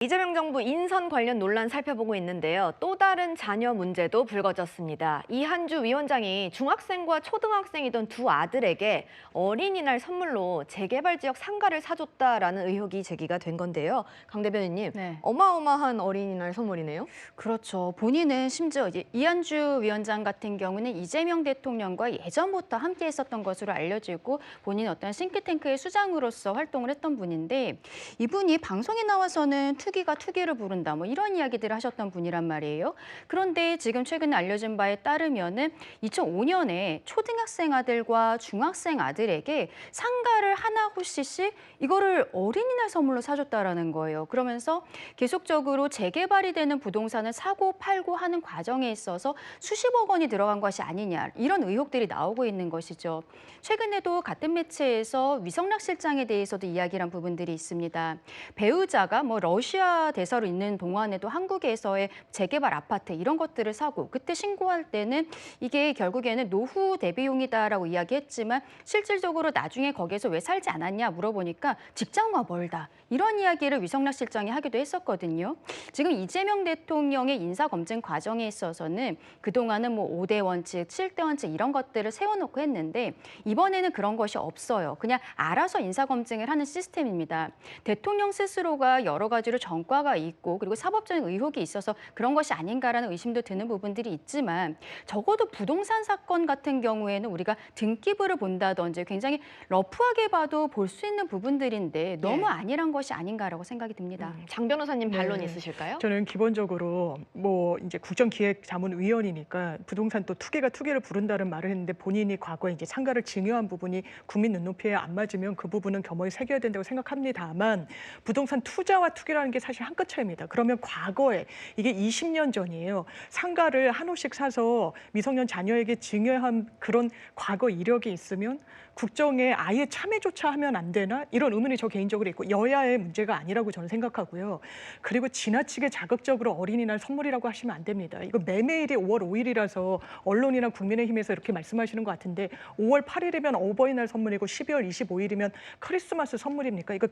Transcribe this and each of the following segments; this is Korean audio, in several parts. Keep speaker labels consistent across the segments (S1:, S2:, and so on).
S1: 이재명 정부 인선 관련 논란 살펴보고 있는데요. 또 다른 자녀 문제도 불거졌습니다. 이한주 위원장이 중학생과 초등학생이던 두 아들에게 어린이날 선물로 재개발 지역 상가를 사줬다라는 의혹이 제기가 된 건데요. 강 대변인님,
S2: 네.
S1: 어마어마한 어린이날 선물이네요.
S2: 그렇죠. 본인은 심지어 이제 이한주 위원장 같은 경우는 이재명 대통령과 예전부터 함께 했었던 것으로 알려지고 본인 어떤 싱크탱크의 수장으로서 활동을 했던 분인데 이분이 방송에 나와서는 투기가 투기를 부른다 뭐 이런 이야기들을 하셨던 분이란 말이에요. 그런데 지금 최근에 알려진 바에 따르면은 2005년에 초등학생 아들과 중학생 아들에게 상가를 하나 호씩씩 이거를 어린이날 선물로 사줬다라는 거예요. 그러면서 계속적으로 재개발이 되는 부동산을 사고 팔고 하는 과정에 있어서 수십억 원이 들어간 것이 아니냐 이런 의혹들이 나오고 있는 것이죠. 최근에도 같은 매체에서 위성락 실장에 대해서도 이야기를 한 부분들이 있습니다. 배우자가 뭐 러시아 대사로 있는 동안에도 한국에서의 재개발 아파트 이런 것들을 사고 그때 신고할 때는 이게 결국에는 노후 대비용이다라고 이야기했지만 실질적으로 나중에 거기에서 왜 살지 않았냐 물어보니까 직장과 멀다. 이런 이야기를 위성락 실장이 하기도 했었거든요. 지금 이재명 대통령의 인사검증 과정에 있어서는 그동안은 뭐 5대 원칙, 7대 원칙 이런 것들을 세워놓고 했는데 이번에는 그런 것이 없어요. 그냥 알아서 인사검증을 하는 시스템입니다. 대통령 스스로가 여러 가지로 전과가 있고 그리고 사법적인 의혹이 있어서 그런 것이 아닌가라는 의심도 드는 부분들이 있지만 적어도 부동산 사건 같은 경우에는 우리가 등기부를 본다든지 굉장히 러프하게 봐도 볼 수 있는 부분들인데 너무 안일한 것이 아닌가라고 생각이 듭니다.
S1: 장 변호사님 반론
S3: 네.
S1: 있으실까요?
S3: 저는 기본적으로 뭐 이제 국정기획자문위원이니까 부동산 또 투기가 투기를 부른다는 말을 했는데 본인이 과거에 이제 상가를 증여한 부분이 국민 눈높이에 안 맞으면 그 부분은 겸허히 새겨야 된다고 생각합니다만 부동산 투자와 투기라는 게 사실 한 끗 차이입니다. 그러면 과거에 이게 20년 전이에요. 상가를 한 호씩 사서 미성년 자녀에게 증여한 그런 과거 이력이 있으면 국정에 아예 참여조차 하면 안 되나? 이런 의문이 저 개인적으로 있고 여야의 문제가 아니라고 저는 생각하고요. 그리고 지나치게 자극적으로 어린이날 선물이라고 하시면 안 됩니다. 이거 매매일이 5월 5일이라서 언론이나 국민의힘에서 이렇게 말씀하시는 것 같은데 5월 8일이면 어버이날 선물이고 12월 25일이면 크리스마스 선물입니까? 이거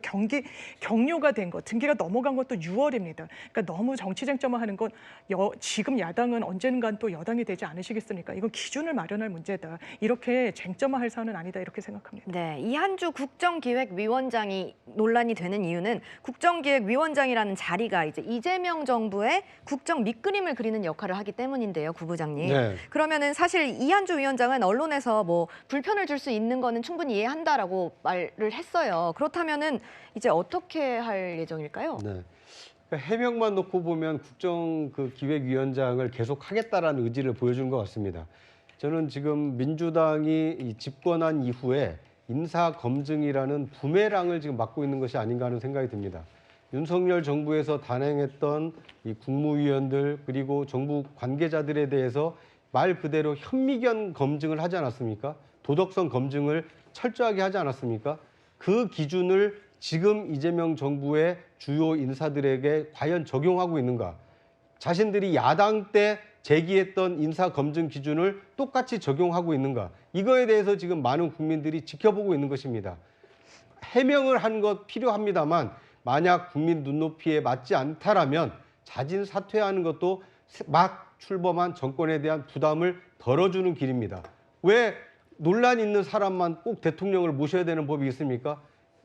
S3: 경료가 된 거, 등기가 넘어간 것도 6월입니다. 그러니까 너무 정치 쟁점화하는 건 지금 야당은 언젠간 또 여당이 되지 않으시겠습니까? 이건 기준을 마련할 문제다. 이렇게 쟁점화할 사안은 아니다. 이렇게 생각합니다.
S1: 네, 이한주 국정기획위원장이 논란이 되는 이유는 국정기획위원장이라는 자리가 이제 이재명 정부의 국정 밑그림을 그리는 역할을 하기 때문인데요, 구부장님.
S4: 네.
S1: 그러면은 사실 이한주 위원장은 언론에서 뭐 불편을 줄 수 있는 거는 충분히 이해한다라고 말을 했어요. 그렇다면은 이제 어떻게 할 예정일까요?
S4: 네. 그러니까 해명만 놓고 보면 기획위원장을 계속 하겠다라는 의지를 보여준 것 같습니다. 저는 지금 민주당이 집권한 이후에 인사검증이라는 부메랑을 지금 맞고 있는 것이 아닌가 하는 생각이 듭니다. 윤석열 정부에서 단행했던 이 국무위원들 그리고 정부 관계자들에 대해서 말 그대로 현미경 검증을 하지 않았습니까? 도덕성 검증을 철저하게 하지 않았습니까? 그 기준을 지금 이재명 정부의 주요 인사들에게 과연 적용하고 있는가? 자신들이 야당 때 제기했던 인사검증 기준을 똑같이 적용하고 있는가? 이거에 대해서 지금 많은 국민들이 지켜보고 있는 것입니다. 해명을 한 것 필요합니다만 만약 국민 눈높이에 맞지 않다라면 자진 사퇴하는 것도 막 출범한 정권에 대한 부담을 덜어주는 길입니다. 왜 논란 있는 사람만 꼭 대통령을 모셔야 되는 법이 있습니까?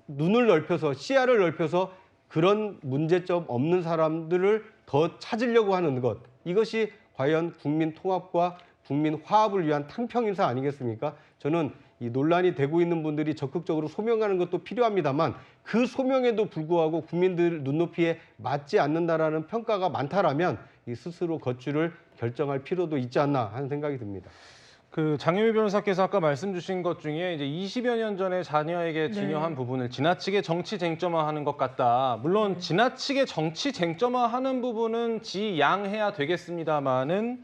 S4: 눈을 넓혀서 시야를 넓혀서 그런 문제점 없는 사람들을 더 찾으려고 하는 것. 이것이 과연 국민 통합과 국민 화합을 위한 탕평 인사 아니겠습니까? 저는 이 논란이 되고 있는 분들이 적극적으로 소명하는 것도 필요합니다만 그 소명에도 불구하고 국민들 눈높이에 맞지 않는다라는 평가가 많다라면 이 스스로 겉줄을 결정할 필요도 있지 않나 하는 생각이 듭니다.
S5: 장혜미 변호사께서 아까 말씀 주신 것 중에 이제 20여 년 전에 자녀에게 증여한 부분을 지나치게 정치 쟁점화하는 것 같다. 물론 지나치게 정치 쟁점화하는 부분은 지양해야 되겠습니다만은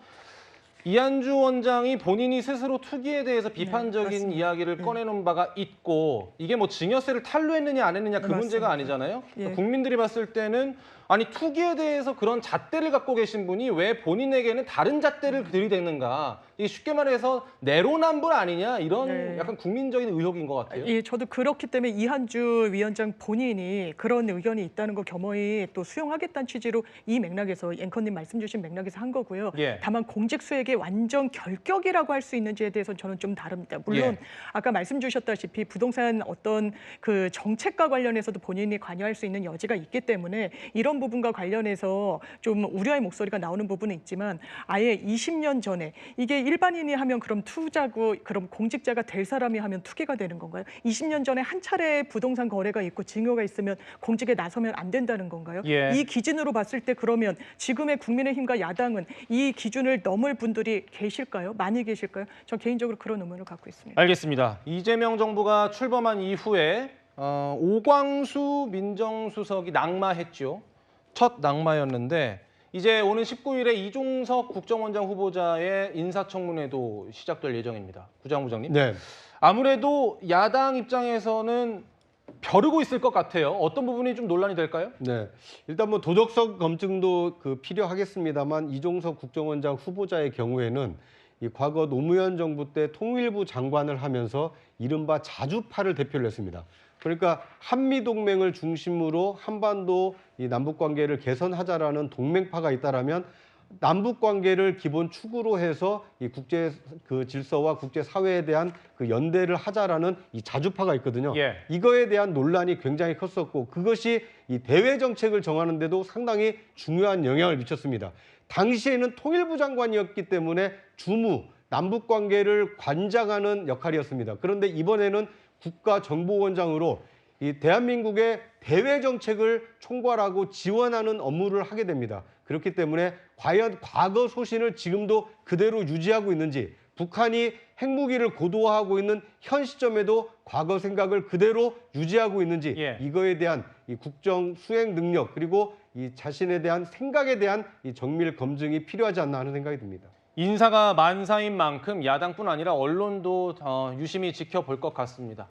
S5: 이한주 원장이 본인이 스스로 투기에 대해서 비판적인 이야기를 꺼내놓은 바가 있고 이게 뭐 증여세를 탈루했느냐 안 했느냐 그 문제가 아니잖아요. 그러니까 국민들이 봤을 때는 아니 투기에 대해서 그런 잣대를 갖고 계신 분이 왜 본인에게는 다른 잣대를 들이대는가? 이게 쉽게 말해서 내로남불 아니냐 이런
S3: 네.
S5: 약간 국민적인 의혹인 것 같아요.
S3: 예, 저도 그렇기 때문에 이한주 위원장 본인이 그런 의견이 있다는 거 겸허히 또 수용하겠다는 취지로 이 맥락에서 앵커님 말씀 주신 맥락에서 한 거고요.
S5: 예.
S3: 다만 공직 수행의 완전 결격이라고 할 수 있는지에 대해서는 저는 좀 다릅니다. 물론
S5: 예.
S3: 아까 말씀 주셨다시피 부동산 어떤 그 정책과 관련해서도 본인이 관여할 수 있는 여지가 있기 때문에 이런 부분과 관련해서 좀 우려의 목소리가 나오는 부분은 있지만 아예 20년 전에 이게 일반인이 하면 그럼 투자고 그럼 공직자가 될 사람이 하면 투기가 되는 건가요? 20년 전에 한 차례 부동산 거래가 있고 징후가 있으면 공직에 나서면 안 된다는 건가요?
S5: 예.
S3: 이 기준으로 봤을 때 그러면 지금의 국민의힘과 야당은 이 기준을 넘을 분들이 계실까요? 많이 계실까요? 전 개인적으로 그런 의문을 갖고 있습니다.
S5: 알겠습니다. 이재명 정부가 출범한 이후에 오광수 민정수석이 낙마했죠. 첫 낙마였는데 이제 오는 19일에 이종석 국정원장 후보자의 인사청문회도 시작될 예정입니다. 구장부장님.
S4: 네.
S5: 아무래도 야당 입장에서는 벼르고 있을 것 같아요. 어떤 부분이 좀 논란이 될까요?
S4: 네. 일단 뭐 도덕성 검증도 필요하겠습니다만 이종석 국정원장 후보자의 경우에는 이 과거 노무현 정부 때 통일부 장관을 하면서 이른바 자주파를 대표를 했습니다. 그러니까 한미 동맹을 중심으로 한반도 이 남북 관계를 개선하자라는 동맹파가 있다라면 남북 관계를 기본 축으로 해서 이 국제 그 질서와 국제 사회에 대한 그 연대를 하자라는 이 자주파가 있거든요.
S5: 예.
S4: 이거에 대한 논란이 굉장히 컸었고 그것이 이 대외 정책을 정하는 데도 상당히 중요한 영향을 미쳤습니다. 당시에는 통일부 장관이었기 때문에 주무 남북 관계를 관장하는 역할이었습니다. 그런데 이번에는 국가정보원장으로 이 대한민국의 대외 정책을 총괄하고 지원하는 업무를 하게 됩니다. 그렇기 때문에 과연 과거 소신을 지금도 그대로 유지하고 있는지, 북한이 핵무기를 고도화하고 있는 현 시점에도 과거 생각을 그대로 유지하고 있는지
S5: 예.
S4: 이거에 대한 이 국정 수행 능력 그리고 이 자신에 대한 생각에 대한 이 정밀 검증이 필요하지 않나 하는 생각이 듭니다.
S5: 인사가 만사인 만큼 야당뿐 아니라 언론도 유심히 지켜볼 것 같습니다.